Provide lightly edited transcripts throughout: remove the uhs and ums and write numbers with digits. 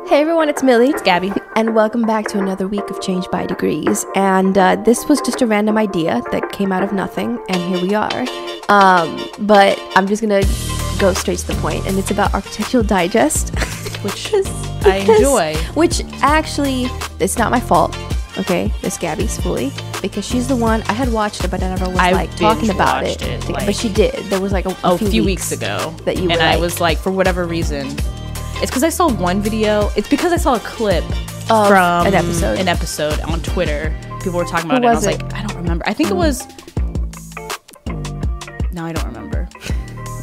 Hey everyone, it's Millie. It's Gabby. And welcome back to another week of Change by Degrees. And this was just a random idea that came out of nothing, and here we are. But I'm just gonna go straight to the point, and it's about Architectural Digest. Which I enjoy. Which actually, it's not my fault, okay? This Gabby's fully. Because she's the one, I had watched it, but I never was talking about it. But she did. There was like a few weeks ago that you were and I was like, for whatever reason, it's because I saw one video. It's because I saw a clip from an episode on Twitter. People were talking about it, and I was like, I don't remember. I think it was. No, I don't remember.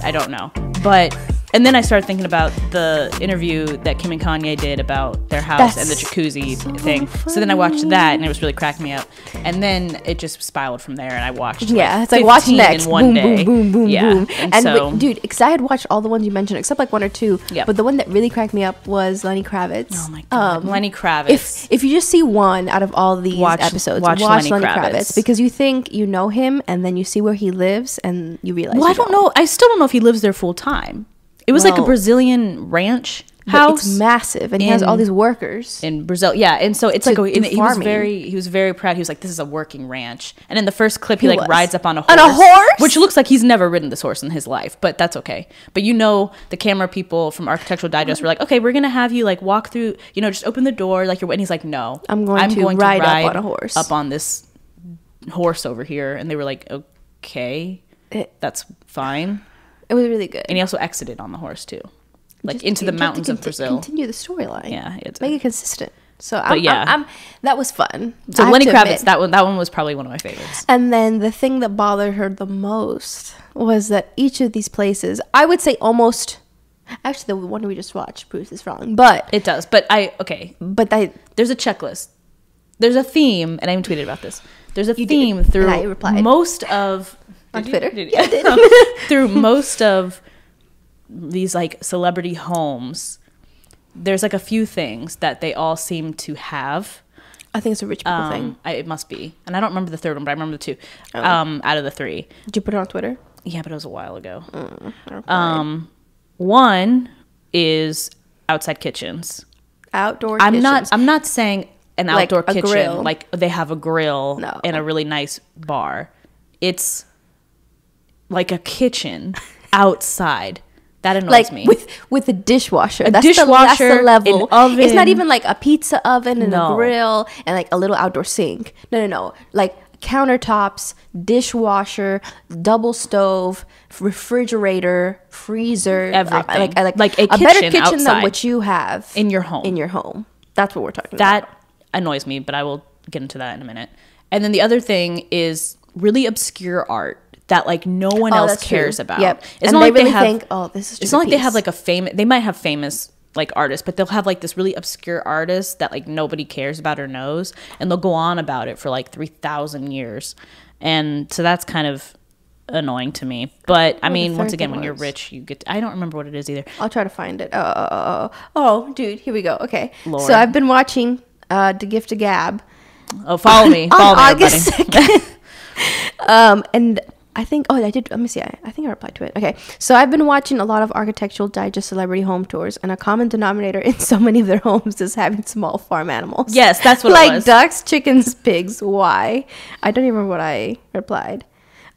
I don't know. But and then I started thinking about the interview that Kim and Kanye did about their house and the jacuzzi thing. Funny. So then I watched that, and it was really cracking me up. And then it just spiraled from there, and I watched it's like watch next in one day. Boom, boom, yeah. boom. And dude, because I had watched all the ones you mentioned, except like one or two. Yep. But the one that really cracked me up was Lenny Kravitz. Oh my god, Lenny Kravitz. If you just see one out of all these episodes, watch Lenny Kravitz, because you think you know him, and then you see where he lives, and you realize. Well, I don't know. I still don't know if he lives there full time. It was like a Brazilian ranch house. It's massive, and he has all these workers in Brazil. Yeah, and so it's like he was very proud. He was like, "This is a working ranch." And in the first clip, he like rides up on a horse, which looks like he's never ridden this horse in his life, but that's okay. But the camera people from Architectural Digest were like, "Okay, we're gonna have you like walk through. Just open the door like you're." And he's like, "No, I'm going to ride up on a horse, up on this horse over here." And they were like, "Okay, that's fine." It was really good. And he also exited on the horse too. Like into the mountains of Brazil. Continue the storyline. Yeah. Make it consistent. So that was fun. So Lenny Kravitz, that one was probably one of my favorites. And then the thing that bothered her the most was that each of these places, I would say almost, actually the one we just watched proves this wrong, but. It does, but there's a checklist. There's a theme, and I even tweeted about this. There's a theme through most of. On Twitter? Yeah, I did. Through most of these like celebrity homes, there's like a few things that they all seem to have. I think it's a rich people thing. It must be. And I don't remember the third one, but I remember the two out of the three. Did you put it on Twitter? Yeah, but it was a while ago. One is outside kitchens. Outdoor kitchens. I'm not saying an outdoor kitchen. Grill. Like they have a grill and a really nice bar. It's like a kitchen outside. That annoys me. With a dishwasher. That's the level. An oven. It's not even like a pizza oven and a grill and like a little outdoor sink. No. Like countertops, dishwasher, double stove, refrigerator, freezer, everything. Like a better kitchen outside than what you have in your home. That's what we're talking about. That annoys me, but I will get into that in a minute. And then the other thing is really obscure art that like no one else cares about. Yep. It's and not they like really they have, think, this is just it's not like they have like they might have famous like artists, but they'll have like this really obscure artist that like nobody cares about or knows, and they'll go on about it for like 3,000 years. And so that's kind of annoying to me. But I mean, once again, when you're rich, you get I don't remember what it is either. I'll try to find it. Oh, dude, here we go. Okay. Lord. So I've been watching The Gift of Gab. Oh, follow me. Follow me, August 2nd. And I think, I did, let me see, I think I replied to it. Okay, so I've been watching a lot of Architectural Digest celebrity home tours, and a common denominator in so many of their homes is having small farm animals. Yes, that's what it was. Like ducks, chickens, pigs. Why? I don't even remember what I replied.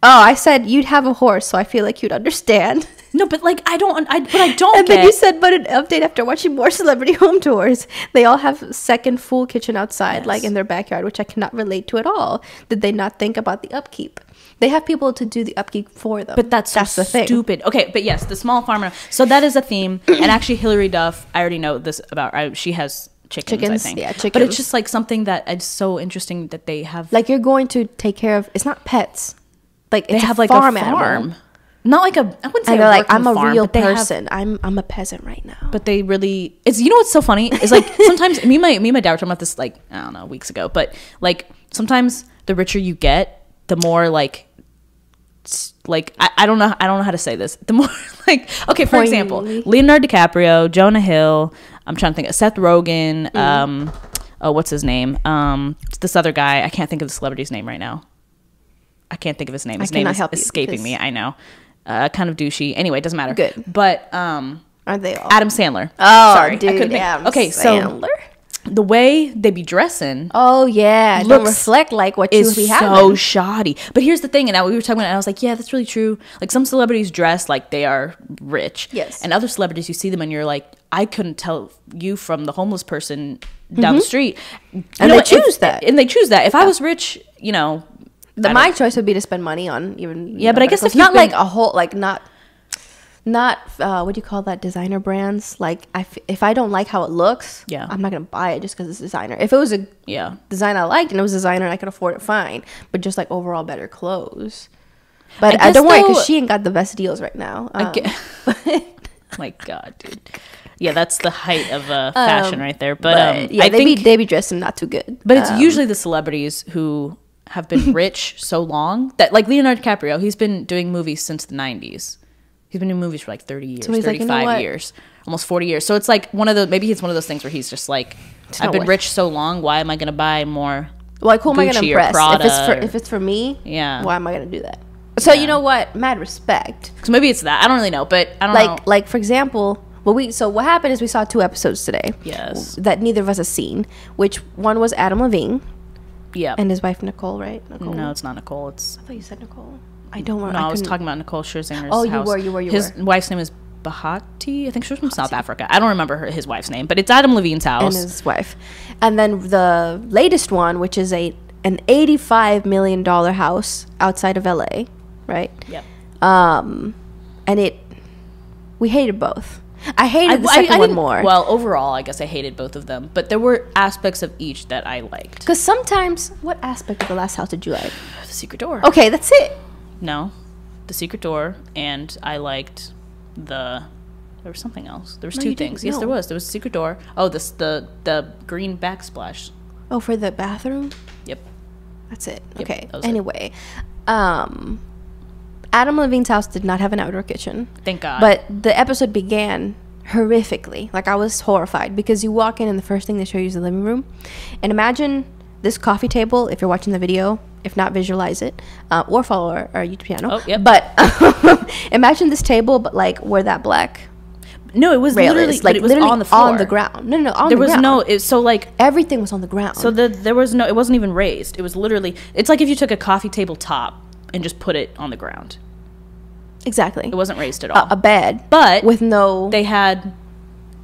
Oh, I said, you'd have a horse, so I feel like you'd understand. No, but like, I don't and then you said, but an update after watching more celebrity home tours. They all have second full kitchen outside, like in their backyard, which I cannot relate to at all. Did they not think about the upkeep? They have people to do the upkeep for them. But that's the thing. Stupid. Okay, but yes, the small farmer. So that is a theme. And actually, Hillary Duff, I already know this about, she has chickens, I think. Yeah, chickens. But it's just like something that is so interesting that they have. Like you're going to take care of, it's not pets. Like it's they have like farm a farm. Animal. Not like I wouldn't say and they're like, I'm a farm, real person. I'm a peasant right now. But they really, you know what's so funny? It's like sometimes me and my dad were talking about this like, I don't know, weeks ago. But like sometimes the richer you get, the more like I don't know how to say this. The more like, okay, for example, Leonardo DiCaprio, Jonah Hill, I'm trying to think of Seth Rogen, what's his name? This other guy, I can't think of the celebrity's name right now. I can't think of his name. His name is escaping me. I know. Kind of douchey. Anyway, it doesn't matter. Good. But Aren't they all? Adam Sandler. Oh, sorry, dude, I couldn't think. Adam Okay, Sandler. so the way they be dressing. Oh yeah, don't reflect like what you is be so having. shoddy. But here's the thing, and we were talking about it, and I was like, yeah, that's really true. Like some celebrities dress like they are rich. Yes. And other celebrities, you see them and you're like, I couldn't tell you from the homeless person down the street. And they choose that. And they choose that. If I was rich, you know, My choice would be to spend money on even. Yeah, but I guess if not like a whole like not what do you call that, designer brands. Like if I don't like how it looks, Yeah. I'm not gonna buy it just because it's designer. If it was a design I liked and it was designer and I could afford it, fine. But just like overall better clothes. But don't worry, because she ain't got the best deals right now. My God, dude. Yeah, that's the height of fashion right there. But yeah, I think they be dressing not too good. But it's usually the celebrities who have been rich so long that, like Leonardo DiCaprio, he's been doing movies since the 90s. He's been doing movies for like 30 years, 35 years, almost 40 years. So it's like maybe it's one of those things where he's just like, I've been rich so long, why am I going to buy more? Like, who am I going to impress? Prada, if it's for me, yeah. Why am I going to do that? So you know what? Mad respect. So maybe it's that. I don't really know, but I don't know. Like for example, what happened is we saw 2 episodes today. Yes. That neither of us has seen. Which one was Adam Levine. Yeah. And his wife Nicole, right? Nicole. No, it's not Nicole. I thought you said Nicole. I don't remember. No, I was talking about Nicole Scherzinger's house. You were. His wife's name is Bahati. I think she was from South Africa. I don't remember his wife's name, but it's Adam Levine's house. And his wife. And then the latest one, which is an $85 million house outside of LA, right? Yep. And we hated both. I hated the second one more. Well, overall, I guess I hated both of them, but there were aspects of each that I liked. Because sometimes, what aspect of the last house did you like? The secret door. Okay, that's it. No, the secret door, and I liked there was something else. There was 2 things. Yes, there was. There was the secret door. Oh, the green backsplash. Oh, for the bathroom? Yep. That's it. Yep, Okay. that Anyway, Adam Levine's house did not have an outdoor kitchen. Thank God. But the episode began horrifically. Like, I was horrified because you walk in and the first thing they show you is the living room. And imagine this coffee table, if you're watching the video. If not, visualize it. Or follow our YouTube channel. Oh, yep. But imagine this table, but like where that black no, it was rail literally is. Like it was literally on the floor. on the ground. No, on the ground. There was no. So like everything was on the ground. So there was no. It wasn't even raised. It was literally. It's like if you took a coffee table top and just put it on the ground. Exactly. It wasn't raised at all. A bed, but with no. They had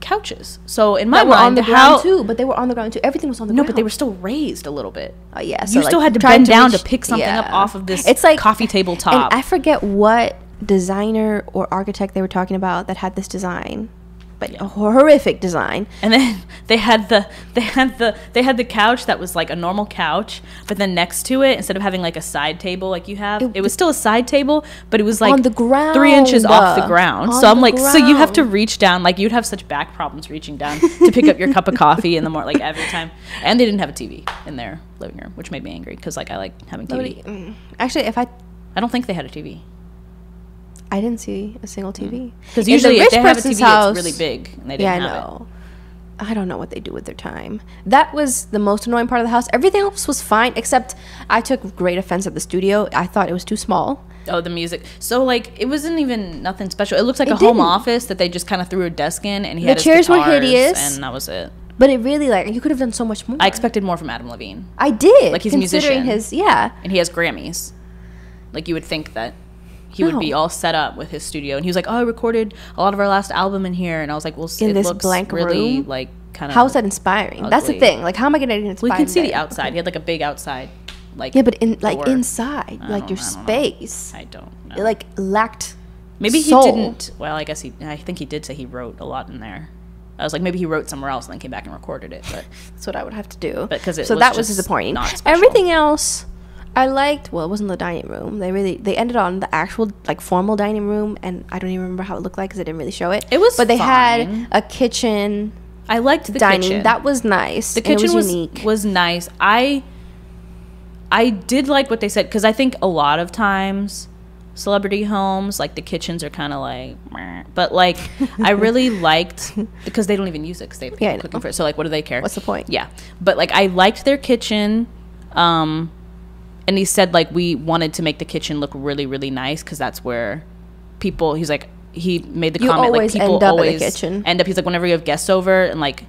couches. So in my mind, were on the ground too. But they were on the ground too. Everything was on the ground. No, but they were still raised a little bit. Yeah. So you still had to bend down to pick something up off of this. It's like coffee table top. And I forget what designer or architect they were talking about that had this design. But a horrific design. And then they had the couch that was like a normal couch, but then next to it, instead of having like a side table like you have, it was still a side table, but it was like on the ground, 3 inches off the ground. So I'm like, so you have to reach down, like you'd have such back problems reaching down to pick up your cup of coffee in the morning, like every time. And they didn't have a TV in their living room, which made me angry because like I like having TV. Actually, I don't think they had a TV. I didn't see a single TV. Because usually if they have a TV, it's really big. And they didn't have it. I don't know what they do with their time. That was the most annoying part of the house. Everything else was fine, except I took great offense at the studio. I thought it was too small. Oh, the music. So, like, it wasn't even nothing special. It looked like a home office that they just kind of threw a desk in, and he had his guitars, the chairs were hideous. And that was it. But it really, like, you could have done so much more. I expected more from Adam Levine. I did. Like, he's a musician. Yeah. And he has Grammys. Like, you would think that he would be all set up with his studio, and he was like, "Oh, I recorded a lot of our last album in here," and I was like, "Well, in it this looks blank really room? like kind of." How is that inspiring? Ugly. That's the thing. Like, how am I going to inspire? Well, you can see the outside. He had like a big outside, like but inside, like your space. I don't know. It like lacked. Maybe soul. He didn't. Well, I guess I think he did say he wrote a lot in there. I was like, maybe he wrote somewhere else and then came back and recorded it. But that's what I would have to do. But because that was disappointing. Everything else. I liked. Well, it wasn't the dining room. They ended on the actual like formal dining room, and I don't even remember how it looked like because they didn't really show it. It was, but they had a kitchen. I liked the dining. Kitchen. That was nice. The kitchen was unique. Was nice. I did like what they said because I think a lot of times celebrity homes like the kitchens are kind of like, meh. But like I really liked because they don't even use it because they have people cooking for it. So like, what do they care? What's the point? Yeah, but like I liked their kitchen. And he said like we wanted to make the kitchen look really, really nice because that's where people. He's like he made the You comment like always people end up in the always kitchen. end up. He's like, whenever you have guests over and like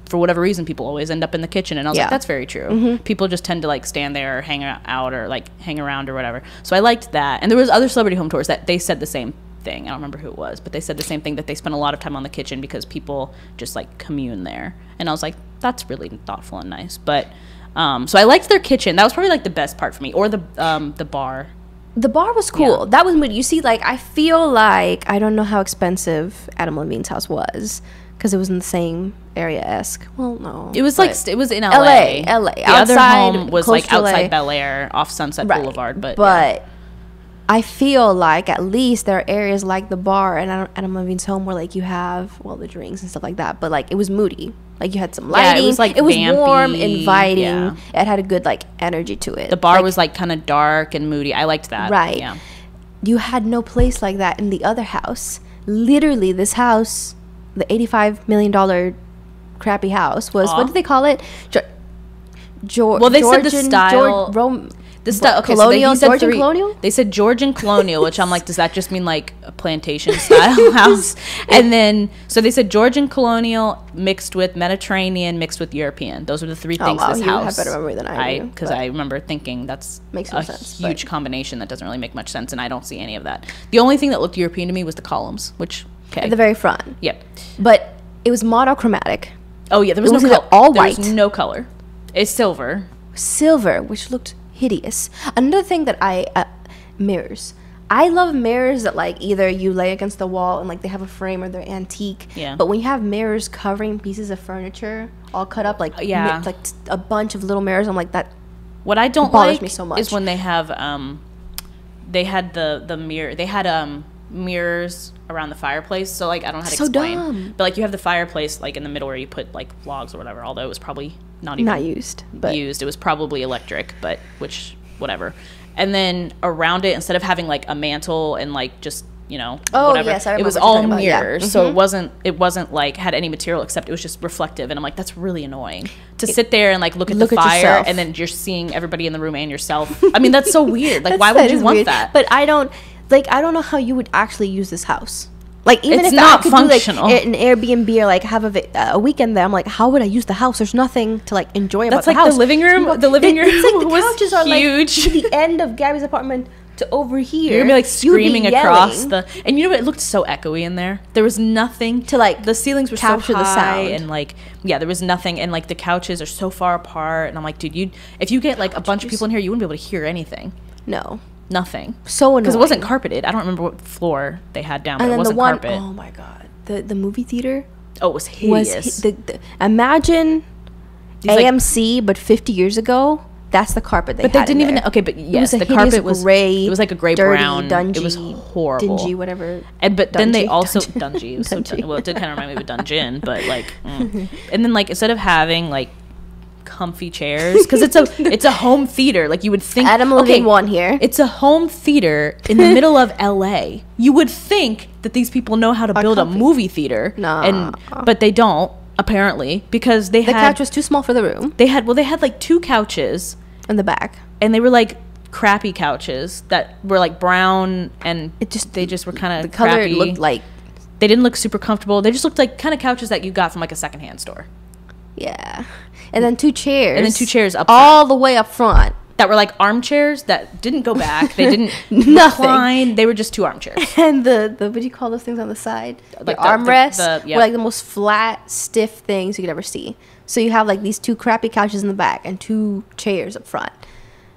for whatever reason, people always end up in the kitchen. And I was like, that's very true. People just tend to like stand there or hang out or like hang around or whatever. So I liked that. And there was other celebrity home tours that they said the same thing. I don't remember who it was, but they said the same thing, that they spent a lot of time on the kitchen because people just like commune there. And I was like, that's really thoughtful and nice. But so I liked their kitchen. That was probably like the best part for me. Or the bar. The bar was cool. Yeah. That was moody. You see, like, I feel like, I don't know how expensive Adam Levine's house was, because it was in the same area-esque. Well, no. It was like, it was in LA. LA. The outside, other home was like outside Bel Air, off Sunset Boulevard. But yeah. I feel like at least there are areas like the bar and Adam Levine's home where like you have, well, the drinks and stuff like that, but like it was moody. Like you had some lighting. Yeah, it was like it was vampy, warm, inviting. Yeah. It had a good like energy to it. The bar was like kind of dark and moody. I liked that. Right. Yeah. You had no place like that in the other house. Literally, this house, the $85 million crappy house was, what did they call it? Well, they said the style. The style, okay, colonial, so Georgian colonial? They said Georgian colonial, which I'm like, does that just mean like a plantation style house? And then, so they said Georgian colonial mixed with Mediterranean mixed with European. Those were the three things this house. You have better memory than I do. Because I remember thinking that's makes no sense, huge combination that doesn't really make much sense, and I don't see any of that. The only thing that looked European to me was the columns, which, okay. At the very front. Yep. But it was monochromatic. Oh, yeah, there was no color. All white. There was no color. It's silver. Silver, which looked hideous. Another thing that mirrors. I love mirrors that like either you lay against the wall and like they have a frame or they're antique. Yeah. But when you have mirrors covering pieces of furniture all cut up like like a bunch of little mirrors, I'm like that. What I don't bothers like me so much is when they have they had the mirror. They had mirrors around the fireplace. So like I don't know how to explain. Dumb. But like you have the fireplace like in the middle where you put like logs or whatever. Although it was probably not used. It was probably electric, but whatever. And then around it, instead of having like a mantle and like just whatever, yes, I remember it was what you're all talking about, yeah. mirrors. So it wasn't like had any material except it was just reflective. And I'm like, that's really annoying to sit there and like look at the fire yourself. and then you're seeing everybody in the room and yourself. I mean, that's so weird. Like, why would you want that? But I don't know how you would actually use this house. Like, even it's if not I could functional. do like an Airbnb or like have a weekend there, I'm like, how would I use the house? There's nothing to like enjoy about the house. That's like the living room. The living room it's like the was couches are huge. like to the end of Gabby's apartment to over here. You're gonna be like screaming across the, and you know what? It looked so echoey in there. There was nothing to like the ceilings were capture so high the sound, and like there was nothing, and like the couches are so far apart, and I'm like, dude, if you get like a bunch of people in here, you wouldn't be able to hear anything. No. Nothing. So annoying. Because it wasn't carpeted. I don't remember what floor they had down, but and then it wasn't carpet. Oh my god. The movie theater. Oh, it was hideous. Imagine AMC, but 50 years ago. That's the carpet they had. But they didn't even. Okay, but yes, the carpet was gray. It was like a gray dirty, brown. dungy, it was horrible. Dingy, whatever. But then they also dungy. It was so well, it did kind of remind me of a dungeon, but like, and then like instead of having like comfy chairs, because it's a home theater, like you would think Adam Levine won here. It's a home theater in the middle of LA. You would think that these people know how to build a movie theater, but they don't apparently, because the couch was too small for the room. They had like 2 couches in the back, and they were like crappy couches that were like brown, and they just were kind of the color crappy. Looked like they didn't look super comfortable. They just looked like kind of couches that you got from like a secondhand store. Yeah. And then 2 chairs. And then 2 chairs up all the way up front. That were like armchairs that didn't go back. They didn't nothing. recline. They were just 2 armchairs. And the what do you call those things on the side? Like the armrests were like the most flat, stiff things you could ever see. So you have like these 2 crappy couches in the back and 2 chairs up front.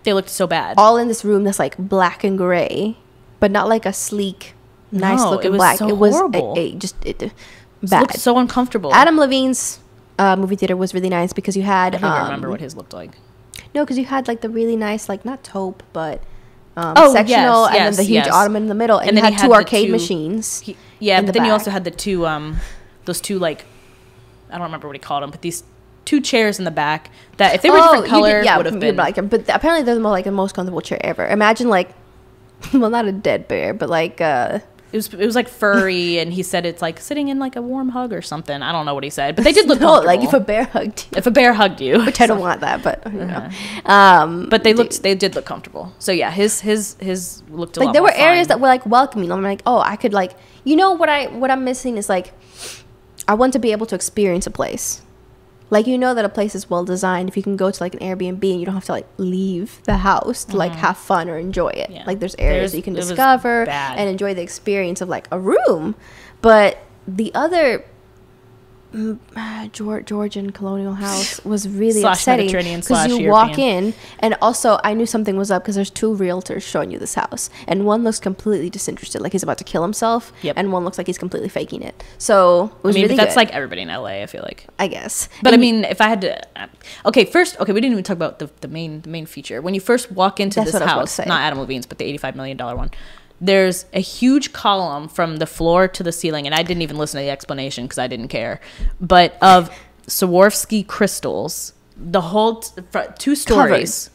They looked so bad. All in this room that's like black and gray, but not like a sleek, nice looking black. So it was horrible. Bad. It looked so uncomfortable. Adam Levine's movie theater was really nice because you had I don't even remember what his looked like. No, because you had like the really nice, like not taupe, but sectional, and then the huge ottoman in the middle, and then you had 2 arcade machines. But then you also had the 2 those 2 like I don't remember what he called them, but these 2 chairs in the back that if they were different color would have been like. But apparently they're the most comfortable chair ever. Imagine like, well, not a dead bear, but like It was like furry, and he said it's like sitting in like a warm hug or something. I don't know what he said, but they did look comfortable. Like if a bear hugged you. If a bear hugged you, which I don't want that, but you know. But they did look comfortable. So yeah, his looked a like lot there more were areas fine. that were like welcoming. I'm like, oh, I could like, you know what I'm missing is like, I want to be able to experience a place. Like, you know that a place is well designed if you can go to like an Airbnb and you don't have to like leave the house to like have fun or enjoy it. Yeah. Like there's areas that you can discover and enjoy the experience of like a room. But the other Georgian colonial house was really upsetting because you walk in, and also I knew something was up because there's 2 realtors showing you this house, and one looks completely disinterested, like he's about to kill himself, and one looks like he's completely faking it. So it was really but that's good. like everybody in LA, I feel like. I guess. But I mean, if I had to, we didn't even talk about the main feature. When you first walk into this house, not Adam Levine's, but the $85 million one. There's a huge column from the floor to the ceiling, and I didn't even listen to the explanation because I didn't care, but of Swarovski crystals, the whole 2 stories.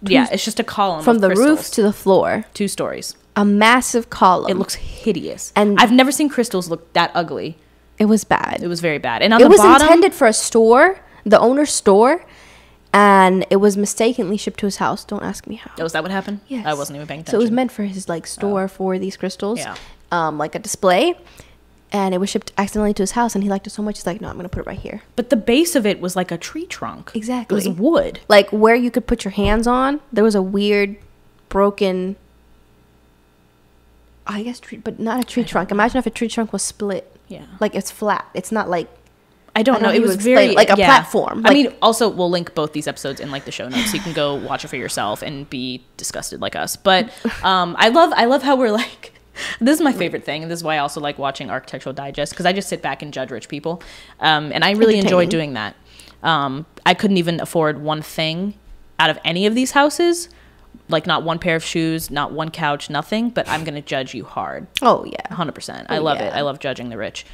Yeah, it's just a column from of the crystals. roof to the floor. 2 stories. A massive column. It looks hideous, and I've never seen crystals look that ugly. It was bad. It was very bad, and on it the bottom, intended for a store, the owner's store. And it was mistakenly shipped to his house. Don't ask me how. Oh, is that what happened? Yes. I wasn't even paying attention. So it was meant for his like store for these crystals. Yeah. Like a display. And it was shipped accidentally to his house, and he liked it so much he's like, no, I'm gonna put it right here. But the base of it was like a tree trunk. Exactly. It was wood. Like where you could put your hands on, there was a weird broken, I guess but not a tree trunk. Imagine if a tree trunk was split. Yeah. Like it's flat. It's not like, I don't know. It was very like a platform. I mean, also we'll link both these episodes in like the show notes, so you can go watch it for yourself and be disgusted like us. But I love how we're like, this is my favorite thing, and this is why I also like watching Architectural Digest, because I just sit back and judge rich people, and I really enjoy doing that. I couldn't even afford one thing out of any of these houses, like not one pair of shoes, not one couch, nothing. But I'm gonna judge you hard. Oh yeah, 100%. I love it. I love judging the rich.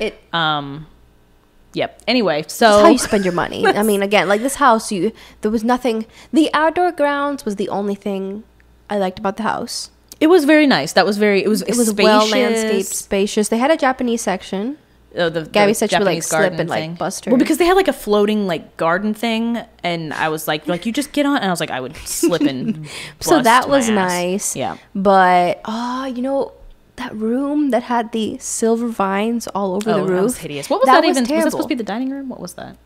Yep. Anyway, so that's how you spend your money. I mean, again, like this house, there was nothing. The outdoor grounds was the only thing I liked about the house. It was very nice. It was well landscaped, spacious. They had a Japanese section. Gabby said she would like slip and like bust her. Well, because they had like a floating like garden thing, and I was like you just get on, and I was like I would slip and so that was my nice. Yeah. But you know, that room that had the silver vines all over the roof. That was hideous. What was that even? Terrible. Was that supposed to be the dining room? What was that?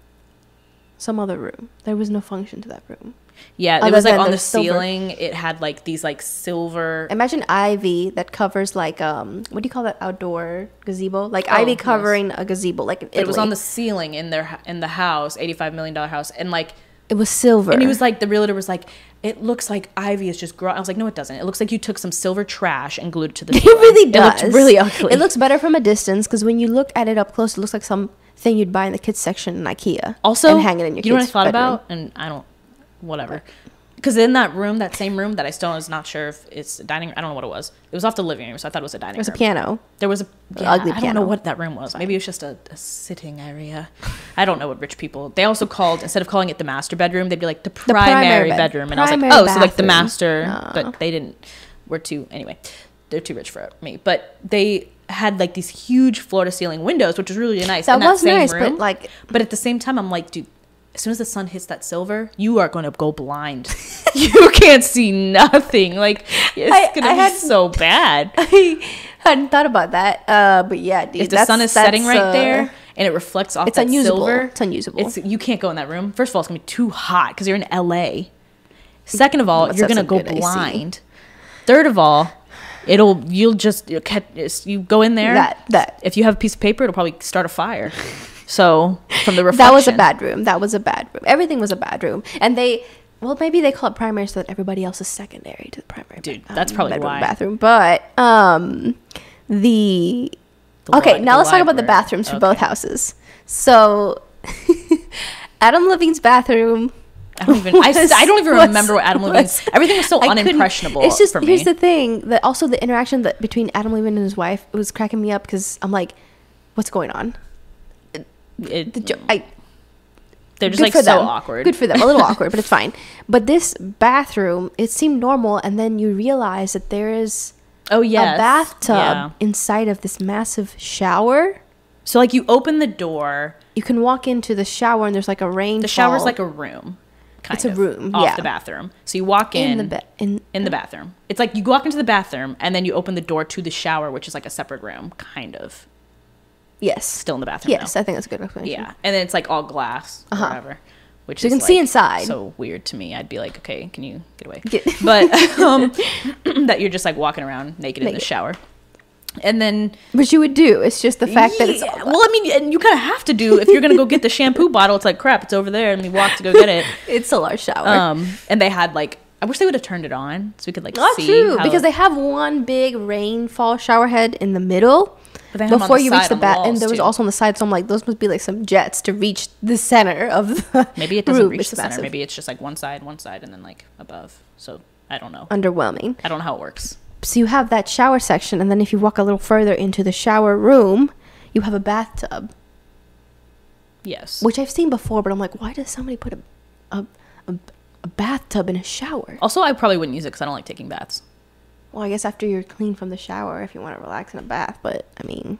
Some other room. There was no function to that room. Yeah, it was like on the ceiling. It had like these like silver. Imagine ivy that covers like what do you call that outdoor gazebo? Like ivy covering a gazebo. Like it was on the ceiling in the house, $85 million house, and like it was silver. And he was like, the realtor was like, it looks like ivy is just growing. I was like, no, it doesn't. It looks like you took some silver trash and glued it to the ceiling. It really does. It looked really ugly. It looks better from a distance because when you look at it up close, it looks like something you'd buy in the kids section in IKEA. Also, and hang it in your you know what I thought bedroom. about? And I don't, whatever. Because in that room, that same room that I still was not sure if it's a dining room. I don't know what it was. It was off the living room, so I thought it was a dining room. There was a piano. There was a ugly I piano. don't know what that room was. Maybe it was just a sitting area. I don't know what rich people. They also called, instead of calling it the master bedroom, they'd be like the primary bedroom. And I was like, oh, so like the master. No. But they didn't. Anyway, they're too rich for me. But they had like these huge floor to ceiling windows, which was really nice. That was same nice, room. but at the same time, I'm like, dude, as soon as the sun hits that silver, you are going to go blind. You can't see nothing. Like, it's going to be so bad. I hadn't thought about that. But yeah, dude. If the sun is setting right there and it reflects off that silver. It's unusable. You can't go in that room. First of all, it's going to be too hot because you're in LA. Second of all, you're going to go blind. Third of all, you go in there. That. If you have a piece of paper, it'll probably start a fire. So from the reflection, that was a bad room. Everything was a bad room, and maybe they call it primary so that everybody else is secondary to the primary. Dude, that's probably why. Bathroom, but now let's talk about the bathrooms for both houses. So, Adam Levine's bathroom. I don't even remember what Adam Levine's. Everything was so unimpressionable. It's just for me. Here's the thing that also the interaction between Adam Levine and his wife, it was cracking me up because I'm like, what's going on? They're just like so awkward. Good for them. A little awkward, but it's fine. But this bathroom, it seemed normal, and then you realize that there is Oh, yes. a bathtub Yeah. inside of this massive shower. So like you open the door. You can walk into the shower and there's like a rain. The shower's like a room. It's a room, off yeah. the bathroom. So you walk in the bathroom. It's like you walk into the bathroom and then you open the door to the shower, which is like a separate room, kind of. Yes. Still in the bathroom. Yes, though. I think that's a good explanation. Yeah, and then it's like all glass or whatever, which So you is can see like inside. So weird to me. I'd be like, okay, can you get away? But that you're just like walking around naked in the shower. And then, which you would do. It's just the fact that it's well, I mean, and you kind of have to do if you're gonna go get the shampoo bottle. It's like crap. It's over there, and we walk to go get it. It's a large shower. And they had like, I wish they would have turned it on so we could like see. True, because they have one big rainfall shower head in the middle. But they have before you reach the bath, and there was also on the side. So I'm like, those must be like some jets to reach the center of the maybe it doesn't room. reach It's the massive. center. Maybe it's just like one side, and then like above. So I don't know. Underwhelming. I don't know how it works. So you have that shower section, and then if you walk a little further into the shower room, you have a bathtub. Yes. Which I've seen before, but I'm like, why does somebody put a bathtub in a shower? Also, I probably wouldn't use it because I don't like taking baths. Well, I guess after you're clean from the shower, if you want to relax in a bath, but I mean...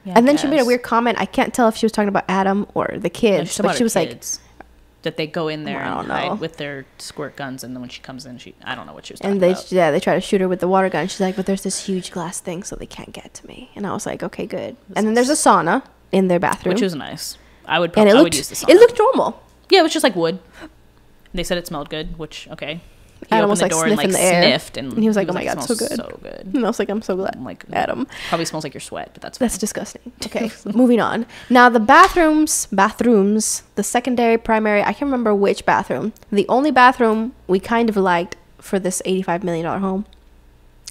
Yeah, and then she made a weird comment. I can't tell if she was talking about Adam or the kids, but she was kids. That they go in there I don't and know. hide with their squirt guns, and then when she comes in, I don't know what she was talking and about. they try to shoot her with the water gun. She's like, but there's this huge glass thing, so they can't get to me. And I was like, okay, good. And then there's a sauna in their bathroom, which was nice. I would use the sauna. It looked normal. Yeah, it was just like wood. They said it smelled good, which okay. He Adam opened was the like door and sniffing like the air. sniffed, and he was like, oh my god, so "Smells good. So good. And I was like, I'm so glad. I'm like, Adam. Probably smells like your sweat, but that's fine. That's disgusting. Okay, moving on. Now the bathrooms, the secondary, primary, I can't remember which bathroom. The only bathroom we kind of liked for this $85 million home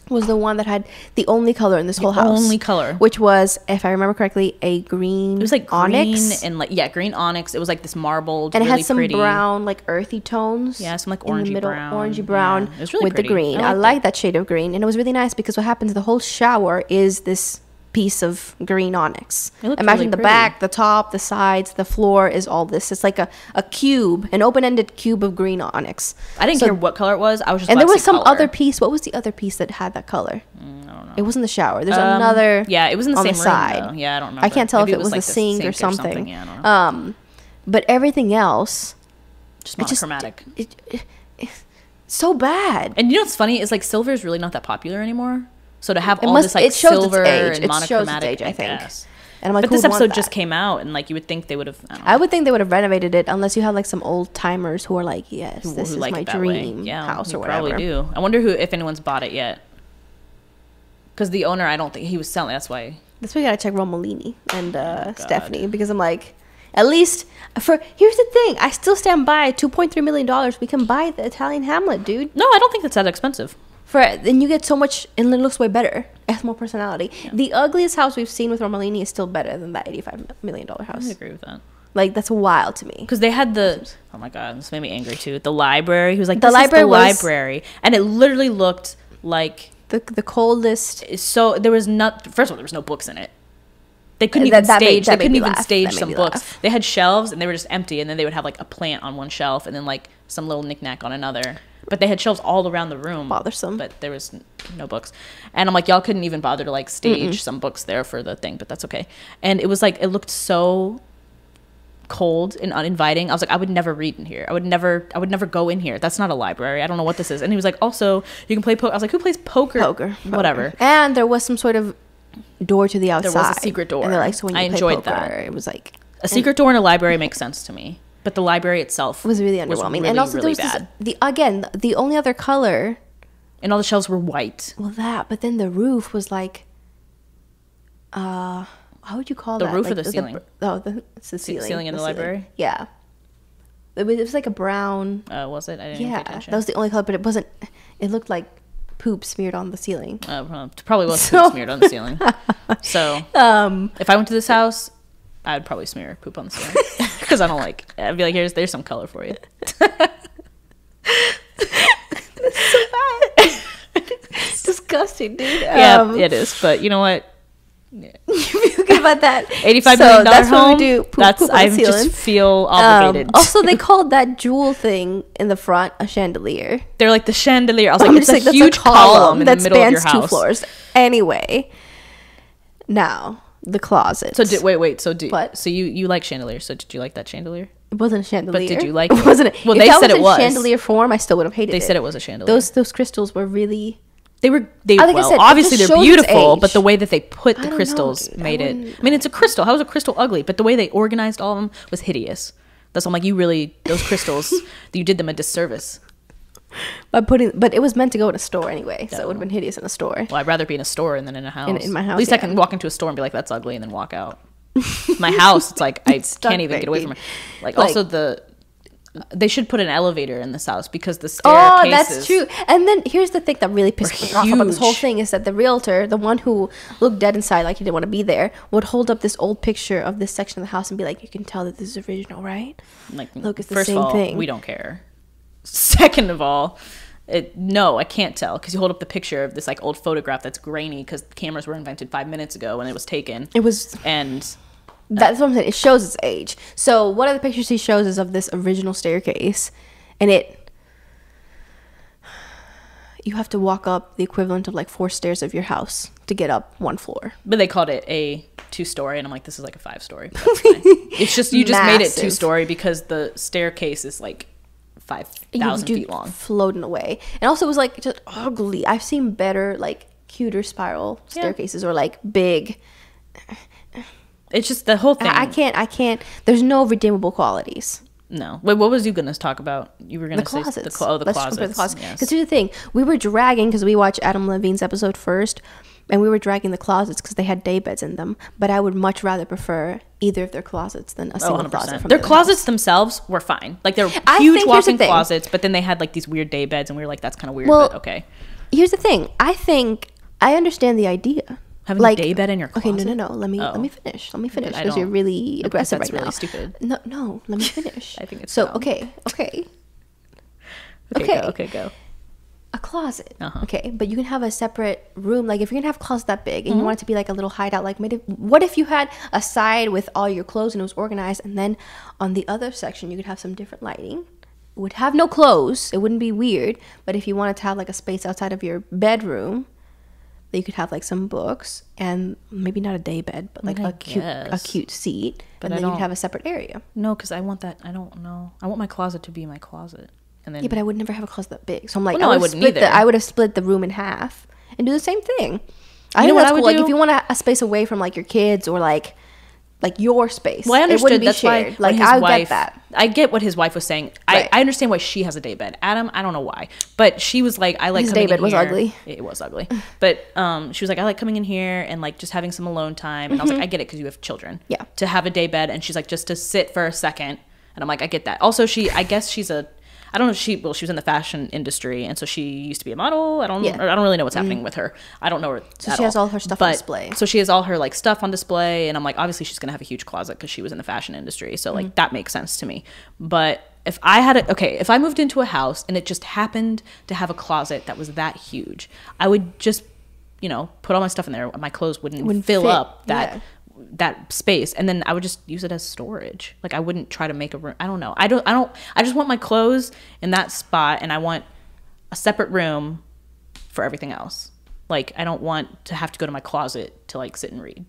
was the one that had the only color in this whole house. Only color. Which was, if I remember correctly, a green It was like onyx. green and like, yeah, green onyx. It was like this marbled, And it really had some pretty. brown, like earthy tones. Yeah, some like in the orangey middle, brown. orangey brown Yeah, it was really with pretty. the green. I like that shade of green, and it was really nice because what happens? The whole shower is this piece of green onyx. It looked Imagine really the pretty. back, the top, the sides, the floor is all this. It's like a cube, an open-ended cube of green onyx. I didn't care what color it was. I was just. And glad there to was see some color. other piece. What was the other piece that had that color? I don't know. It wasn't the shower. There's another. Yeah, it was in the on same the room, side. though. Yeah, I don't remember. I can't tell Maybe if it was like the sink or something. Yeah, I don't know. But everything else, Just it just- monochromatic. so bad. And you know what's funny is like silver is really not that popular anymore. So to have all must- this like it shows its silver age. and It shows its monochromatic, age, I think. guess. And I'm like, But who this would want episode just that? came out, and like you would think they would have. I don't know. I would think they would have renovated it unless you have like some old timers who are like, yes, who this is like my it that way. dream Yeah, house you or whatever. Probably do. I wonder if anyone's bought it yet. Because the owner, I don't think he was selling. That's why. That's why you gotta check Romolini and Stephanie, because I'm like, at least here's the thing, I still stand by $2.3 million. We can buy the Italian Hamlet, dude. No, I don't think that's that expensive. Then you get so much, and it looks way better. It has more personality. Yeah. The ugliest house we've seen with Romolini is still better than that $85 million house. I agree with that. Like, that's wild to me. Because they had oh my god, this made me angry too. The library. He was like, The this library is the was- library, and it literally looked like The coldest. so. There was not. First of all, there was no books in it. They couldn't That even made- stage. that They made couldn't me even laugh. stage That made some me books. laugh. They had shelves, and they were just empty. And then they would have like a plant on one shelf, and then like some little knickknack on another. But they had shelves all around the room. Bothersome. But there was no books. And I'm like, y'all couldn't even bother to like stage some books there for the thing, but that's okay. And it was like, it looked so cold and uninviting. I was like, I would never read in here. I would never go in here. That's not a library. I don't know what this is. And he was like, also, you can play poker. I was like, who plays poker? Poker. Whatever. And there was some sort of door to the outside. There was a secret door. And they're like, so when you I play enjoyed poker, that. it was like... A secret door in a library makes sense to me. But the library itself was really underwhelming. Really, and also really there was bad. The only other color... And all the shelves were white. Well, but then the roof was like... how would you call The that? roof like or the ceiling? It's the ceiling. Ceiling in the library? Yeah. It was like a brown... Was it? I didn't pay Yeah, attention. that was the only color, but it wasn't... It looked like poop smeared on the ceiling. Probably was smeared on the ceiling. So, if I went to this house, I'd probably smear poop on the ceiling. Because I don't like... I'd be like, there's some color for you. That's so bad. It's disgusting, dude. Yeah, it is. But you know what? Yeah. You feel talking about that. $85 million that's home. what we do. I just feel obligated. Also, they called that jewel thing in the front a chandelier. They're like the chandelier. I was I'm like, it's just a huge column in the that middle of your spans 2 house. floors. Anyway, now the closet. So wait. What? So you like chandeliers? So did you like that chandelier? It wasn't a chandelier. But did you like it? Wasn't it? Well, if they that said was it was. chandelier form, I still would have hated it. They said it was a chandelier. Those crystals were really. Well, said, obviously they're beautiful, but the way that they put the don't crystals know, made it. I mean, it's a crystal. How is a crystal ugly? But the way they organized all of them was hideous. That's why I'm like, those crystals, you did them a disservice. But it was meant to go in a store anyway, so it would have been hideous in a store. Well, I'd rather be in a store than in a house. In my house, at least I can walk into a store and be like, that's ugly, and then walk out. My house, it's like I can't even get away from it. Like also they should put an elevator in this house because the staircases. Oh, that's true. And then here's the thing that really pissed me off about this whole thing is that the realtor, the one who looked dead inside like he didn't want to be there, would hold up this old picture of this section of the house and be like, "You can tell that this is original, right? Like, look, it's the first same of all, thing." We don't care. Second of all, no, I can't tell because you hold up the picture of this like old photograph that's grainy because cameras were invented 5 minutes ago when it was taken. It was and. That's what I'm saying. It shows its age. So one of the pictures he shows is of this original staircase, and you have to walk up the equivalent of like 4 stairs of your house to get up 1 floor. But they called it a 2-story, and I'm like, this is like a 5-story. It's just you just made it 2-story because the staircase is like 5,000 feet long, floating away. And also, it was like just ugly. I've seen better, like cuter spiral staircases or like big. It's just the whole thing. I can't. There's no redeemable qualities. No. Wait, what was you going to talk about? You were going to say the closets. closets. Yes. Because here's the thing. We were dragging, because we watched Adam Levine's episode first, and we were dragging the closets because they had day beds in them. But I would much rather prefer either of their closets than a single closet from their the closets house. Themselves were fine. Like, they're huge walk-in closets, but then they had like these weird day beds, and we were like, that's kind of weird, but okay. Here's the thing. I understand the idea. Having a day bed in your closet? Okay, no. Let me finish. Because you're really aggressive right now. That's really stupid. No. Let me finish. I think it's so. dumb. Okay. Okay, go. A closet. Okay, but you can have a separate room. Like if you're gonna have a closet that big and you want it to be like a little hideout, like what if you had a side with all your clothes and it was organized, and then on the other section you could have some different lighting. It would have no clothes. It wouldn't be weird. But if you wanted to have like a space outside of your bedroom, that you could have like some books and maybe not a day bed, but like a cute seat, but and then you'd have a separate area. No, because I want that. I don't know. I want my closet to be my closet, and then but I would never have a closet that big. So I'm like, I wouldn't either. I would have split the room in half and do the same thing. I know what I would do? Like if you want a space away from like your kids or like your space. Well, I understood. That's shared. Why. Like I get that. I get what his wife was saying. Right. I understand why she has a day bed. Adam, I don't know why, but she was like, I like his coming day bed in was here. Ugly. It was ugly, but she was like, I like coming in here and like just having some alone time. And I was like, I get it because you have children. Yeah. To have a day bed, and she's like, just to sit for a second. And I'm like, I get that. Also, I guess she's I don't know if she was in the fashion industry, and so she used to be a model. I don't really know what's happening with her. I don't know her. So she has all her stuff on display. So she has all her like stuff on display, and I'm like, obviously she's gonna have a huge closet because she was in the fashion industry. So like that makes sense to me. But if I moved into a house and it just happened to have a closet that was that huge, I would just put all my stuff in there. My clothes wouldn't fill up that space, and then I would just use it as storage. Like I wouldn't try to make a room. I don't know. I just want my clothes in that spot, and I want a separate room for everything else. Like I don't want to have to go to my closet to like sit and read.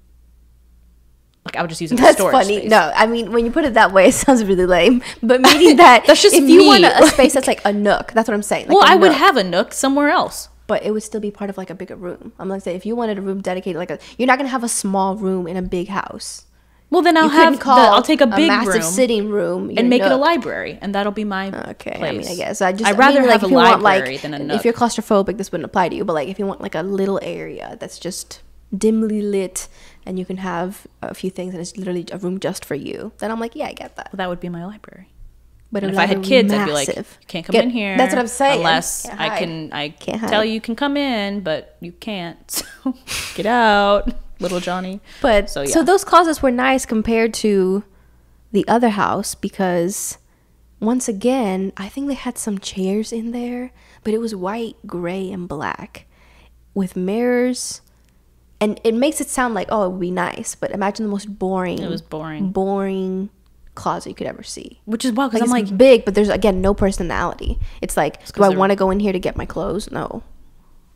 Like I would just use it as storage. That's funny. Space. No, I mean when you put it that way, it sounds really lame. But meaning that that's just if you want a space that's like a nook, that's what I'm saying. Like I would have a nook somewhere else. But it would still be part of like a bigger room. I'm like, say if you wanted a room dedicated, you're not gonna have a small room in a big house. Well, then I'll take a big massive sitting room and make it a library, and that'll be my place. I mean, I guess I'd rather have a library than a nook. If you're claustrophobic, this wouldn't apply to you. But like, if you want like a little area that's just dimly lit, and you can have a few things, and it's literally a room just for you, then I'm like, yeah, I get that. Well, that would be my library. But if I had kids, I'd be like, you can't come in here. That's what I'm saying. Unless I can't tell you can come in, but you can't. So get out, little Johnny. But so those closets were nice compared to the other house because once again, I think they had some chairs in there, but it was white, gray, and black with mirrors And it makes it sound like, oh, it would be nice, but imagine the most boring. It was boring. Boring closet you could ever see. Which is wild, because like, I'm it's like big, but there's again no personality. It's like, do I want to go in here to get my clothes? No.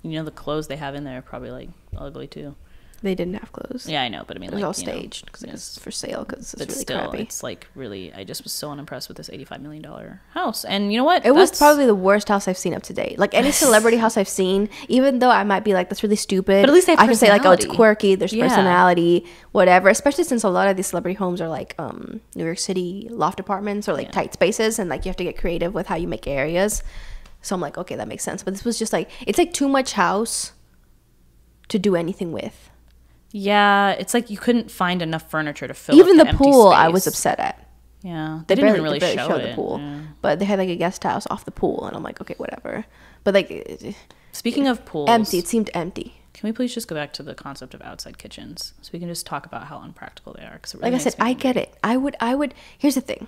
You know, the clothes they have in there are probably like ugly too. They didn't have clothes. Yeah, I know, but I mean, it was like, all staged because it's for sale. Because it's really crappy. It's like really. I just was so unimpressed with this $85 million house. And you know what? It was probably the worst house I've seen up to date. Like any celebrity house I've seen, even though I might be like, that's really stupid. But at least they have I can say like, oh, it's quirky. There's Yeah. personality, whatever. Especially since a lot of these celebrity homes are like New York City loft apartments or like tight spaces, and like you have to get creative with how you make areas. So I'm like, okay, that makes sense. But this was just like, it's like too much house to do anything with. Yeah, it's like you couldn't find enough furniture to fill Even up the empty pool, space. I was upset at. Yeah, they didn't even really show the it. pool, Yeah. but they had like a guest house off the pool, and I'm like, okay, whatever. But like, Speaking of pools, empty. It seemed empty. Can we please just go back to the concept of outside kitchens so we can just talk about how unpractical they are? Because really Like I said, I get it. I would. Here's the thing.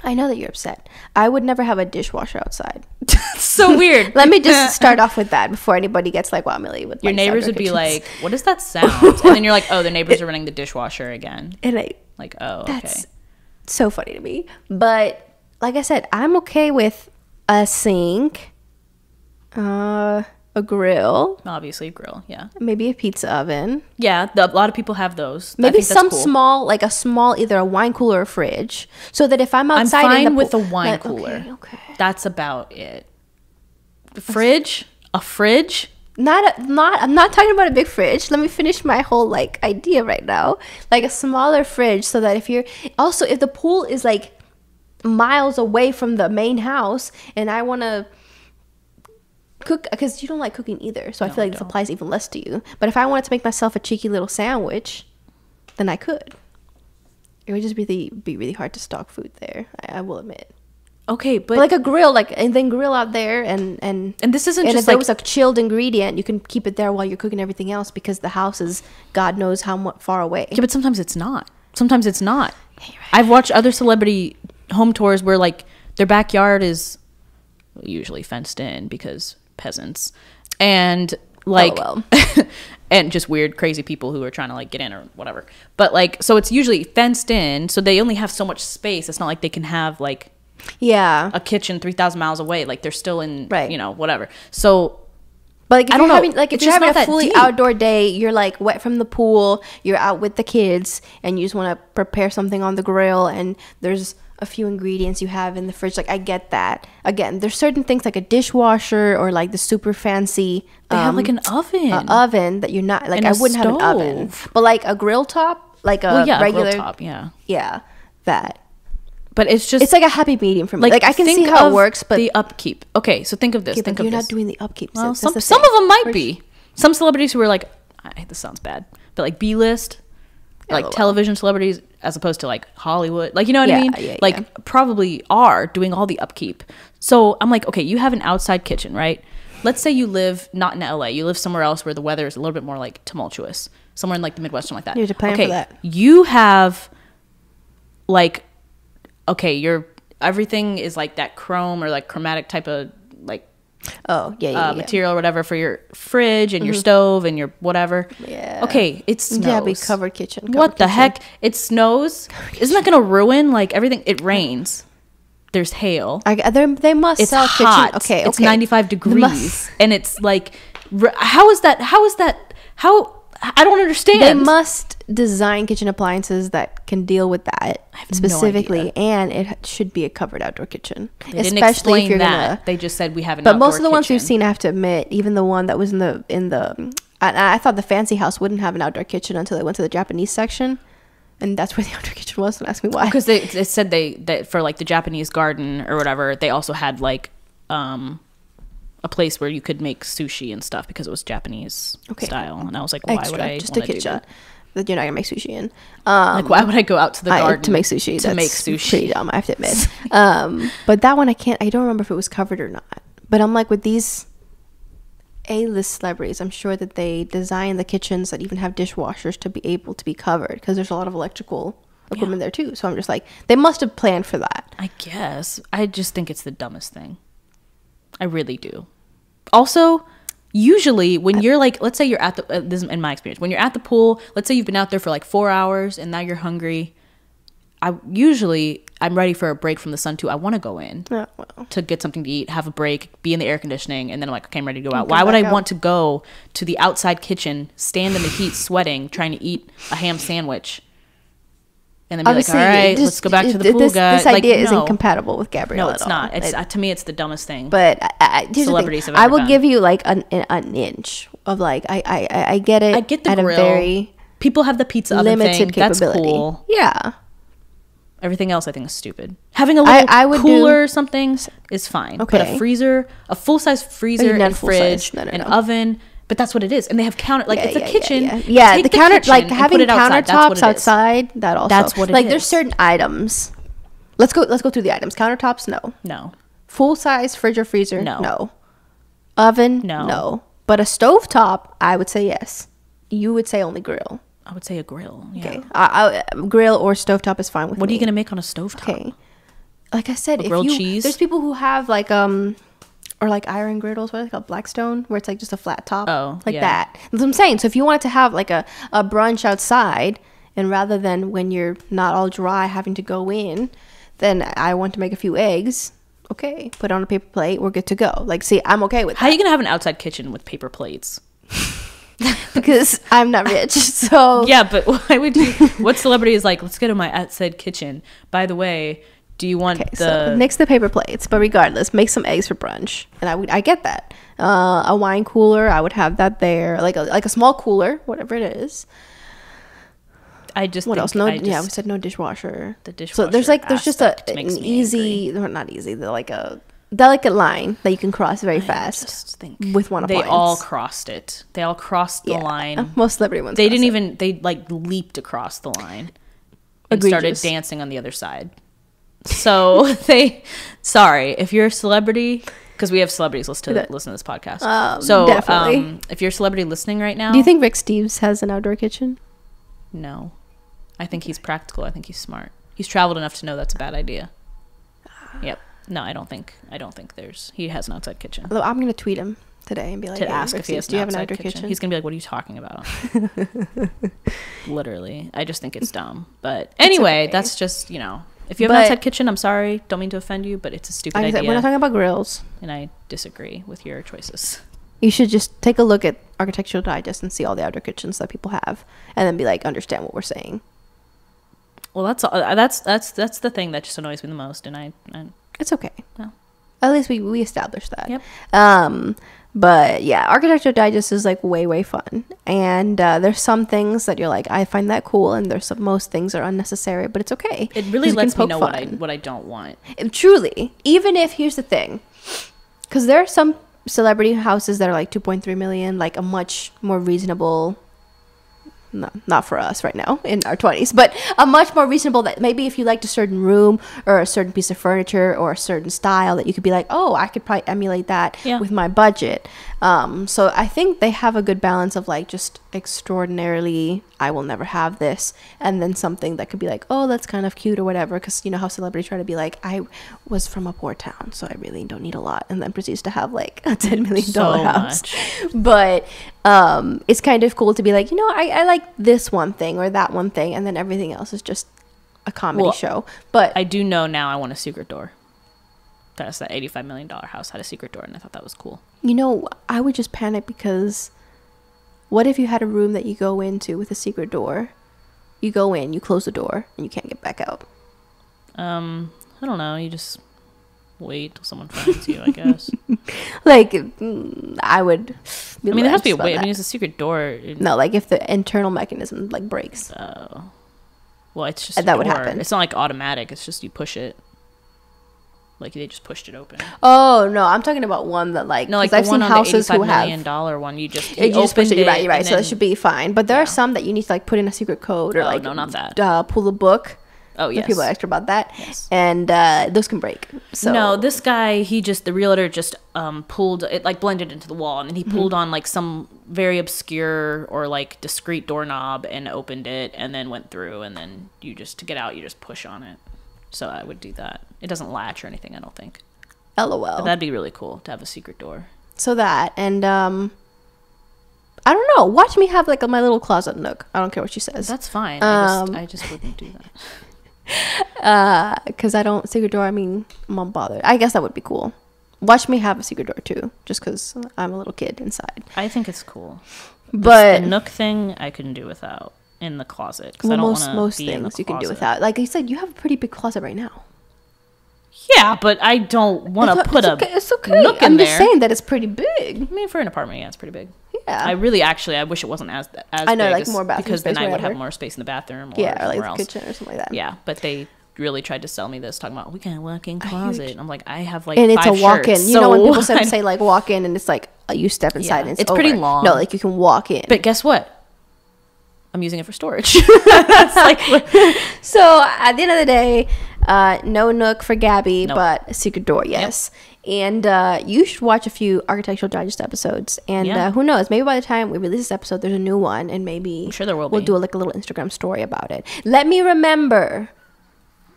I know that you're upset. I would never have a dishwasher outside. So weird. Let me just start off with that before anybody gets like, wow, Millie, with your like, neighbors outdoor would be kitchens. like, what is that sound? And then you're like, oh, the neighbors are running the dishwasher again. And I, Like, oh, that's okay. so funny to me. But like I said, I'm okay with a sink, a grill, Obviously, a grill, yeah. maybe a pizza oven. Yeah, a lot of people have those. I Maybe think that's some cool. small, like a small, either a wine cooler or a fridge, so that if I'm outside, I'm fine in the with pool, a wine like, cooler. Okay. That's about it. The fridge? A fridge? I'm not talking about a big fridge. Let me finish my whole like idea right now. Like a smaller fridge, so that if the pool is like miles away from the main house, and I want to cook, because you don't like cooking either, so I feel like this applies even less to you. But if I wanted to make myself a cheeky little sandwich, then I could. It would just be really hard to stock food there, I will admit. Okay, but like a grill, and then grill out there, and this isn't and just if there like was a chilled ingredient, you can keep it there while you're cooking everything else, because the house is God knows how far away. yeah, but sometimes it's not. Sometimes it's not. Yeah, right. I've watched other celebrity home tours where like their backyard is usually fenced in because peasants, and like and just weird crazy people who are trying to like get in or whatever. But like, so it's usually fenced in, so they only have so much space. It's not like they can have like a kitchen 3,000 miles away. Like they're still in whatever. So but like, if I don't you're know. having, like, if It's you're just having not a that fully deep. outdoor day, you're like wet from the pool, you're out with the kids, and you just want to prepare something on the grill, and there's a few ingredients you have in the fridge. Like, I get that. Again, there's certain things like a dishwasher or like the super fancy they have like an oven that you're not like, and I wouldn't have an oven, but like a grill top, like a regular a grill top, that. But it's just, it's like a happy medium for me. Like I can see how it works, but the upkeep. Okay, so think of this. Think of you're not doing the upkeep. Well, some of them might be. Some celebrities who are like, this sounds bad, but like B-list, like television celebrities, as opposed to like Hollywood, like, you know what I mean? Probably are doing all the upkeep. So I'm like, okay, you have an outside kitchen, right? Let's say you live not in LA, you live somewhere else where the weather is a little bit more like tumultuous, somewhere in like the Midwest, something like that. You have to plan for that. You have like, okay, everything is like that chrome or like chromatic type of like material or whatever for your fridge and your stove and your whatever. Yeah. Okay, it snows. Yeah, be covered kitchen. What the heck? It snows. Isn't that gonna ruin like everything? It rains. There's hail. They must it's sell hot. kitchen. Okay, it's 95 degrees, and it's like, how is that? How? I don't understand. They must design kitchen appliances that can deal with that specifically, no and it should be a covered outdoor kitchen. They didn't explain that. They just said we have an but outdoor most of the ones kitchen. we've seen, I have to admit, even the one that was in the I thought the fancy house wouldn't have an outdoor kitchen until they went to the Japanese section, and that's where the outdoor kitchen was. Don't ask me why. Because they said that for like the Japanese garden or whatever, they also had like a place where you could make sushi and stuff because it was Japanese style. And I was like, why would I just a kitchen that you're not gonna make sushi in? Like, why would I go out to the garden to make sushi? That's pretty dumb, I have to admit. But that one I don't remember if it was covered or not. But I'm like, with these A-list celebrities, I'm sure that they design the kitchens that even have dishwashers to be able to be covered, because there's a lot of electrical equipment there too. So I'm just like, they must have planned for that. I guess. I just think it's the dumbest thing. I really do. Also, usually when you're like, let's say you're at the this is in my experience, when you're at the pool, let's say you've been out there for like 4 hours and now you're hungry, I'm ready for a break from the sun too. I want to go in to get something to eat, have a break, be in the air conditioning, and then I'm like, okay, I'm ready to go out. Why would I want to go to the outside kitchen, stand in the heat, sweating, trying to eat a ham sandwich, and then be Obviously, like, all right, let's go back to the pool, guys. This idea isn't compatible with Gabrielle. No, it's not. It's to me, it's the dumbest thing. But here's celebrities the thing. have ever I will done. give you like an inch of like I get it. I get the at grill. A very people have the pizza oven limited thing. That's capability. cool. Yeah. Everything else I think is stupid. Having a little cooler or something is fine. Okay. But a freezer, a full-size freezer and fridge, an oven, but that's what it is. And they have it's a kitchen. Yeah, the counter, like having outside. countertops outside, that also. That's what it like is. there's certain items. Let's go through the items. Countertops, No. Full-size fridge or freezer, No. no. Oven, No. no. But a stovetop, I would say yes. You would say only grill. I would say a grill. Yeah. Okay, grill or stovetop is fine with me. What are you gonna make on a stovetop? Okay, like I said, grilled cheese. There's people who have like or like iron griddles, what are they called, Blackstone, where it's like just a flat top, that. That's what I'm saying. So if you wanted to have like a brunch outside, and rather than when you're not all dry having to go in, then I want to make a few eggs. Okay, put it on a paper plate. We're good to go. Like, see, I'm okay with that. How are you gonna have an outside kitchen with paper plates? Because I'm not rich, so yeah. But why would you? What celebrity is like? Let's go to my outside kitchen. By the way, do you want so nix the paper plates? But regardless, make some eggs for brunch, and I get that. A wine cooler, I would have that there, like a small cooler, whatever it is. What else? We said no dishwasher. The dishwasher. So there's just an easy, or not easy, like a delicate line that you can cross very fast. Just think with one appliance. They all crossed it. They all crossed the line. Most celebrity ones. They didn't even. They like leaped across the line and started dancing on the other side. So sorry if you're a celebrity, because we have celebrities listen to this podcast. Definitely. If you're a celebrity listening right now, do you think Rick Steves has an outdoor kitchen? No, I think he's practical. I think he's smart. He's traveled enough to know that's a bad idea. Yep. No, I don't think he has an outside kitchen. Although I'm gonna tweet him today and be like, to ask if he has an outside kitchen. He's gonna be like, "What are you talking about?" Literally, I just think it's dumb. But anyway, that's just, if you have an outside kitchen, I'm sorry, don't mean to offend you, but it's a stupid idea. We're not talking about grills, and I disagree with your choices. You should just take a look at Architectural Digest and see all the outdoor kitchens that people have, and then be like, understand what we're saying. Well, that's the thing that just annoys me the most, and I it's okay. No. At least we established that. Yep. But yeah, Architectural Digest is like way fun, and there's some things that you're like, I find that cool, and most things are unnecessary, but it's okay. It really lets me know what I don't want. Truly, even if, here's the thing, because there are some celebrity houses that are like 2.3 million, like a much more reasonable. No, not for us right now in our 20s, but a much more reasonable, that maybe if you liked a certain room or a certain piece of furniture or a certain style, that you could be like, oh, I could probably emulate that with my budget. So I think they have a good balance of like just extraordinarily, I will never have this, and then something that could be like, oh, that's kind of cute or whatever, because you know how celebrities try to be like, I was from a poor town, so I really don't need a lot, and then proceeds to have like a $10 million house. But it's kind of cool to be like, I like this one thing or that one thing, and then everything else is just a comedy show. But I do know now I want a secret door. That's that $85 million house had a secret door, and I thought that was cool. I would just panic, because what if you had a room that you go into with a secret door? You go in, you close the door, and you can't get back out. I don't know. You just wait till someone finds you, I guess. Like, I would be there has to be a way. It's a secret door. No, like if the internal mechanism like breaks. Oh. Well, it's just that would happen. It's not like automatic. It's just you push it. Like they just pushed it open. Oh no, I'm talking about one that like, no, like I've seen houses who have $85 million one. You just push it. You're right. So that should be fine. But there are some that you need to like put in a secret code or no, not that. Pull the book. Oh yes. People are extra about that. Yes. And those can break. So no, this guy, the realtor just pulled it, like blended into the wall, and then he pulled on like some very obscure or like discreet doorknob and opened it, and then went through, and then to get out, you just push on it. So I would do that. It doesn't latch or anything, I don't think. LOL. But that'd be really cool to have a secret door. So that, and I don't know. Watch me have like my little closet nook. I don't care what she says. That's fine. I just wouldn't do that. Because I don't secret door. I mean, I'm bothered. I guess that would be cool. Watch me have a secret door too, just because I'm a little kid inside. I think it's cool. But the nook thing, I couldn't do without in the closet. Well, I don't most be in the things you can do closet. without. Like you said, you have a pretty big closet right now. Yeah, but I don't want to put it's okay. nook in I'm there. just saying that it's pretty big. I mean, for an apartment, yeah, it's pretty big. Yeah. I really, I wish it wasn't as I know, big like more bathroom because space, then I would whatever. have more space in the bathroom. Or Yeah, or like the else. kitchen or something like that. Yeah, but they really tried to sell me this, talking about we can walk-in closet. I'm like, I have like and 5 it's a walk-in. shirts, You know when people so say like walk in and it's like you step inside and it's over. pretty long. No, like you can walk in. But guess what? I'm using it for storage. That's like so at the end of the day, no nook for Gabby, Nope. but secret door, yes. Yep. And you should watch a few Architectural Digest episodes. And who knows? Maybe by the time we release this episode, there's a new one, and maybe I'm sure there will we'll be. do like a little Instagram story about it. Let me remember.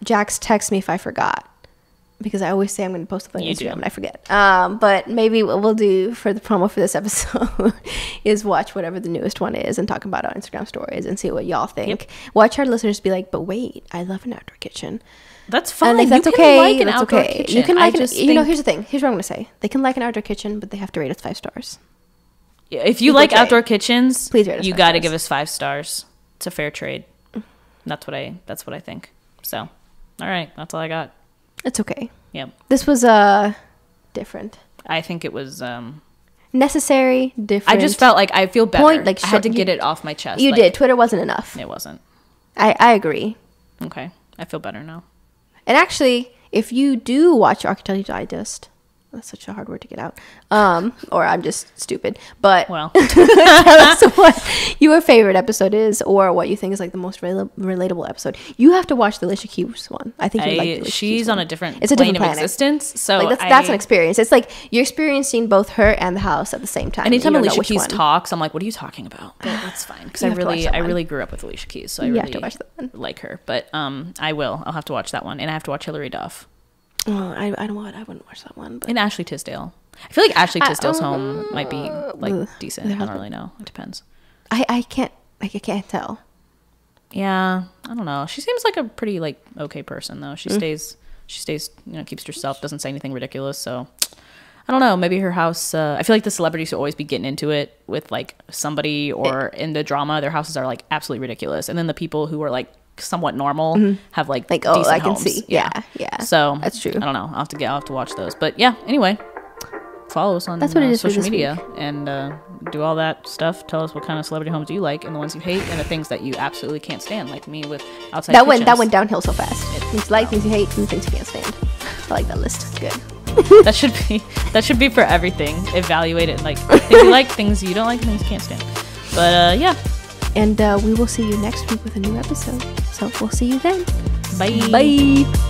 Jax, text me if I forgot. Because I always say I'm going to post something on You Instagram do. and I forget. But maybe what we'll do for the promo for this episode is watch whatever the newest one is and talk about our Instagram stories and see what y'all think. Yep. Watch our listeners be like, but wait, I love an outdoor kitchen. That's fine. And if that's you okay, can like an that's outdoor okay. kitchen. You can like just you know, here's the thing. Here's what I'm going to say. They can like an outdoor kitchen, but they have to rate us 5 stars. If you Equal like trade. outdoor kitchens, Please rate us you 5 got to stars. give us 5 stars. It's a fair trade. That's what I think. So, all right, that's all I got. It's okay. Yep. This was different. I think it was Necessary, different. I just felt like I feel better. Point, like, I had to you- get it off my chest. You like, did. Twitter wasn't enough. It wasn't. I agree. Okay. I feel better now. And actually, if you do watch Architectural Digest, that's such a hard word to get out. Or I'm just stupid. But Well, tell us what your favorite episode is, or what you think is like the most relatable episode. You have to watch the Alicia Keys one. I think you like the Alicia Keys she's on one. a different It's a plane different of planet. existence. So Like that's an experience. It's like you're experiencing both her and the house at the same time. Anytime You don't know Alicia which Keys one. talks, I'm like, what are you talking about? But that's fine because You I have to watch that one. really grew up with Alicia Keys, so I You have really to watch that one. like her. But I will. I'll have to watch that one, and I have to watch Hilary Duff Oh, I don't know what. I wouldn't watch that one. But and Ashley Tisdale. I feel like Ashley Tisdale's home might be like ugh, decent. their I don't husband. really know. It depends. I can't tell. Yeah, I don't know. She seems like a pretty like okay person though. She stays, you know, keeps to herself, doesn't say anything ridiculous. So I don't know. Maybe her house. I feel like the celebrities who always be getting into it with like somebody or in the drama. Their houses are like absolutely ridiculous, and then the people who are like somewhat normal have like Like, decent I can homes. see. Yeah, yeah. So That's true. I don't know. I'll have to watch those. But yeah. Anyway, follow us on That's what it is for social this media and do all that stuff. Tell us what kind of celebrity homes you like and the ones you hate and the things that you absolutely can't stand, like me with outside That went kitchens. downhill so fast. Things you like, things you hate, and things you can't stand. I like that list. Good. that should be for everything. Evaluate it like things you like, things you don't like, things you can't stand. But yeah. And we will see you next week with a new episode. So we'll see you then. Bye. Bye.